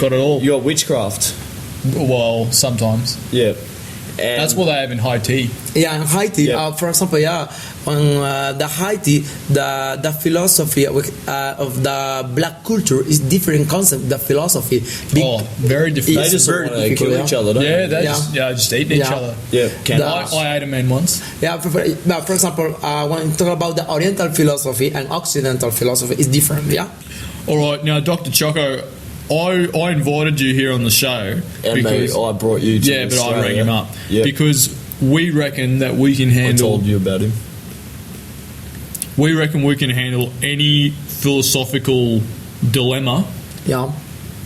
got it all. You got witchcraft. Well, sometimes. Yeah. And That's what they have in Haiti. Yeah, in Haiti, Yeah. for example, on the Haiti, the philosophy of the black culture is different concept. The philosophy, Very different. they just very want to difficult, kill each other, don't Yeah, they? they just eating each Yeah. other. Yeah. I ate a man once. Yeah, for example, when you talk about the Oriental philosophy and Occidental philosophy, is different. Yeah. All right, now, Dr. Choco, I invited you here on the show And because I brought you to but Australia. I rang him up Yeah. because we reckon that we can I handle. told you about him. We reckon we can handle any philosophical dilemma Yeah.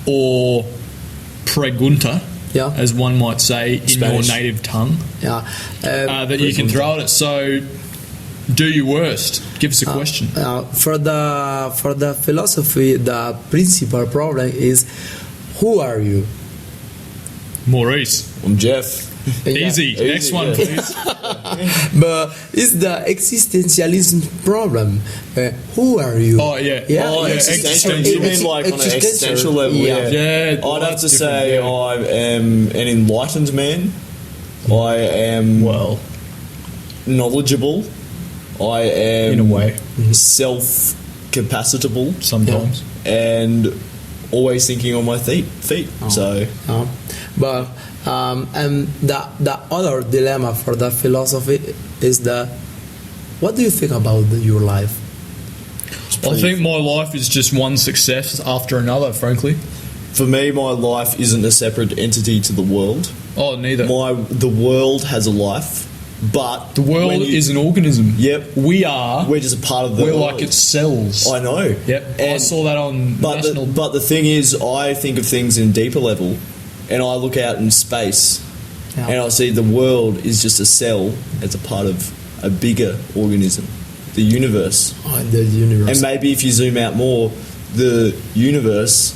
or pregunta, Yeah. as one might say in Spanish. your native tongue, Yeah. that you can throw at it. So, do your worst. Give us a question. For the philosophy, the principal problem is, who are you? Maurice, I'm Jeff. easy. Next one, yeah. please. But it's the existentialism problem. Who are you? Oh, yeah. Yeah. Oh, Yeah, existential. existential. You mean like on an existential level? Yeah. Yeah, I'd have that's to different, say yeah. I am an enlightened man. I am Well, knowledgeable. I am in a way, self-capacitable sometimes. and always thinking on my feet. So But and the other dilemma for the philosophy is what do you think about your life? I think my life is just one success after another, frankly. for me, my life isn't a separate entity to the world. Oh, neither. The world has a life, but The world when you- is an organism. Yep. We are. We're just a part of the We're world. like its cells. I know. Yep. I And- saw that on But national. but the thing is, I think of things in a deeper level, and I look out in space, Yeah. and I see the world is just a cell. It's a part of a bigger organism, the universe. Oh, the universe. And maybe if you zoom out more, the universe,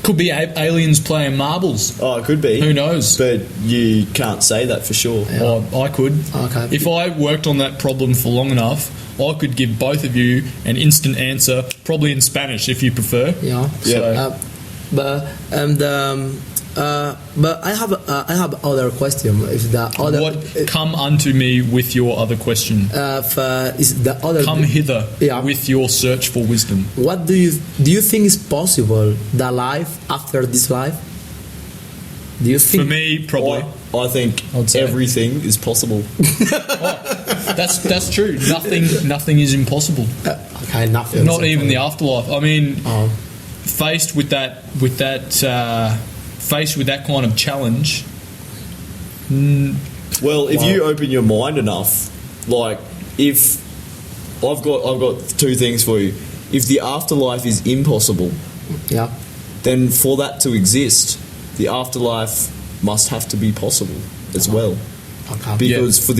Could be aliens playing marbles. oh, it could be. Who knows? But you can't say that for sure. Yeah. Oh, I could. Okay. If I worked on that problem for long enough, I could give both of you an instant answer, probably in Spanish if you prefer. Yeah. So, But I have other question. If the other come unto me with your other question. is the other Come hither Yeah. with your search for wisdom. What do you think is possible? The life after this life? Do you think? For me, probably. I think I'd say. everything is possible. That's true. Nothing is impossible. Okay, nothing. Not even the afterlife. I mean, Oh. faced with that kind of challenge. Well, if you open your mind enough, like if I've got two things for you. If the afterlife is impossible, Yeah. then for that to exist, the afterlife must have to be possible as well. Okay. Because for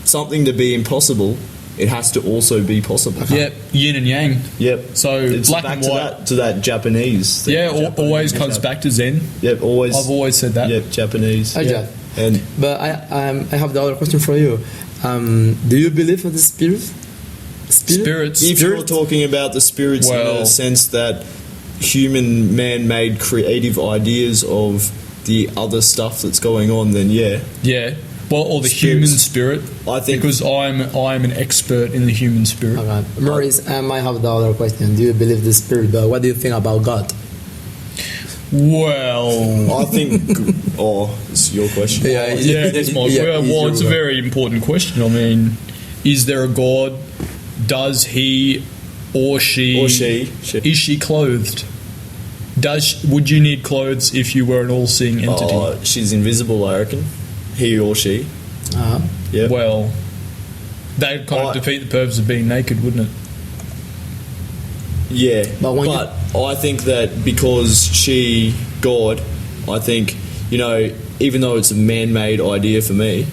something to be impossible, it has to also be possible. Yep, yin and yang. Yep. So It's black back and to white. that Japanese thing. Yeah, Japanese always comes back to Zen. Yep, always. I've always said that. Yep, Japanese. Yeah. And But I have the other question for you. Do you believe in the spirit? Spirits. if you're talking about the spirits in Well- the sense that human man-made creative ideas of the other stuff that's going on, then yeah. Yeah. Well, or the Spirits. human spirit. I think- because I'm an expert in the human spirit. Okay. Maurice, I have the other question. Do you believe the spirit? But what do you think about God? Well, I think. It's your question. yeah, that's my. Well, it's a very important question. I mean, is there a God? Does he or she? Or she. Is she clothed? Would you need clothes if you were an all-seeing entity? She's invisible, I reckon. He or she. Yeah. Well, that would kind of defeat the purpose of being naked, wouldn't it? Yeah, But when I think that because God, I think, even though it's a man-made idea for me,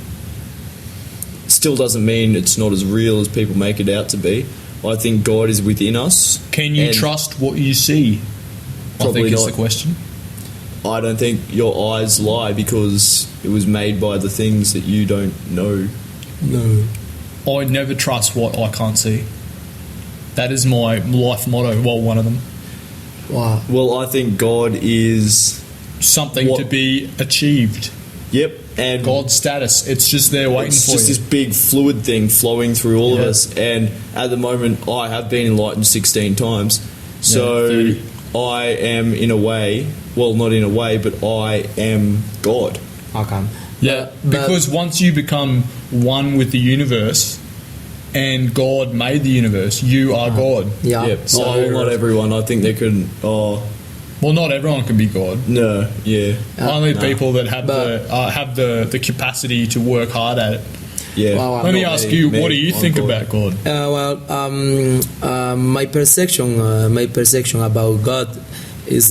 still doesn't mean it's not as real as people make it out to be. I think God is within us. Can you and trust what you see? I Probably think is not. the question. I don't think your eyes lie because it was made by the things that you don't know. No. I never trust what I can't see. That is my life motto. Well, one of them. Wow. Well, I think God is. Something What- to be achieved. Yep. And God's status. It's just there waiting it's for just you. this big fluid thing flowing through all of Yeah. us. And at the moment, I have been enlightened 16 times. So 30. I am, in a way, well, not in a way, but I am God. Okay. Yeah, But- because once you become one with the universe, and God made the universe, you are God. Yeah. Yep. So- well, not everyone. I think they could. Oh, Well, not everyone can be God. no. Yeah. Only no. people that have But- the capacity to work hard at it. Yeah. Wow, wow. Let me Not ask me, you, me, what do you I'm think God. about God? My perception about God is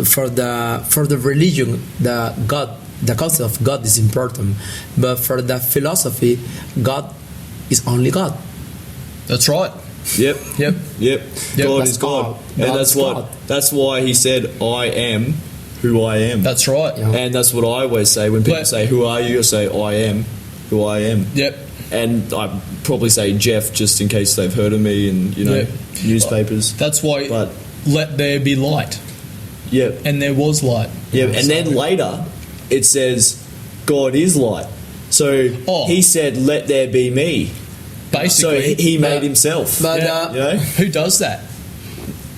for the religion, the concept of God is important, but for the philosophy, God is only God. That's right. Yep. Yep. Yep. Yep, God that's is God, God. and God that's is what. God. That's why He said, "I am who I am." That's right. Yeah. And that's what I always say when people But- say, "Who are you?" I say, "I am who I am." Yep. And I probably say Jeff just in case they've heard of me and Yeah. newspapers. That's why But let there be light, yeah, and there was light. yeah. And then later it says, "God is light." So Oh. He said, "Let there be me." Basically, so He made but- Himself. But Yeah. you know? who does that?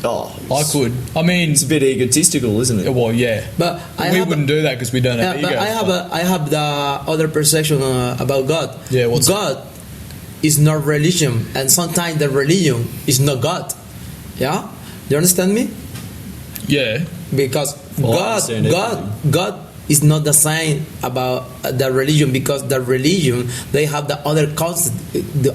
Oh, I could. I mean, It's a bit egotistical, isn't it? well, yeah. but we wouldn't do that because we don't have yeah, egos. but I have the other perception about God. Yeah, what's God is not religion, and sometimes the religion is not God. Yeah, do you understand me? Yeah. Because Well, I understand God is not the same about the religion, because the religion, they have the other concept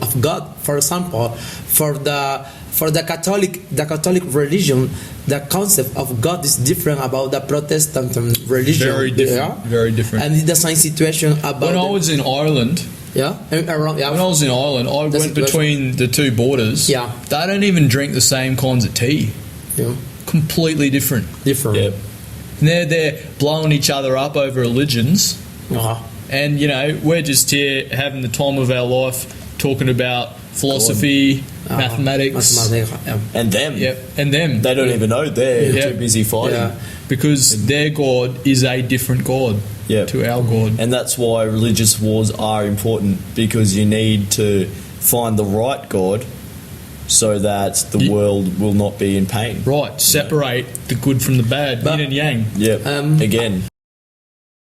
of God. For example, for the Catholic religion, the concept of God is different about the Protestant religion. Very different. Yeah? Very different. And it's the same situation about When I was in Ireland, yeah, around, yeah. when I was in Ireland, I The went situation. between the two borders. Yeah. They don't even drink the same kinds of tea. Yeah, Completely different. different. Yep. And they're there blowing each other up over religions. Uh-huh. And, we're just here having the time of our life talking about philosophy, mathematics. Mathematics, yeah. And them, Yep. And them. they don't even know. They're Yeah. too busy fighting. Yeah. Because their God is a different God Yeah. to our God. And that's why religious wars are important, because you need to find the right God so that the world will not be in pain. Right. Separate the good from the bad. But- Yin and yang. Yep. Again.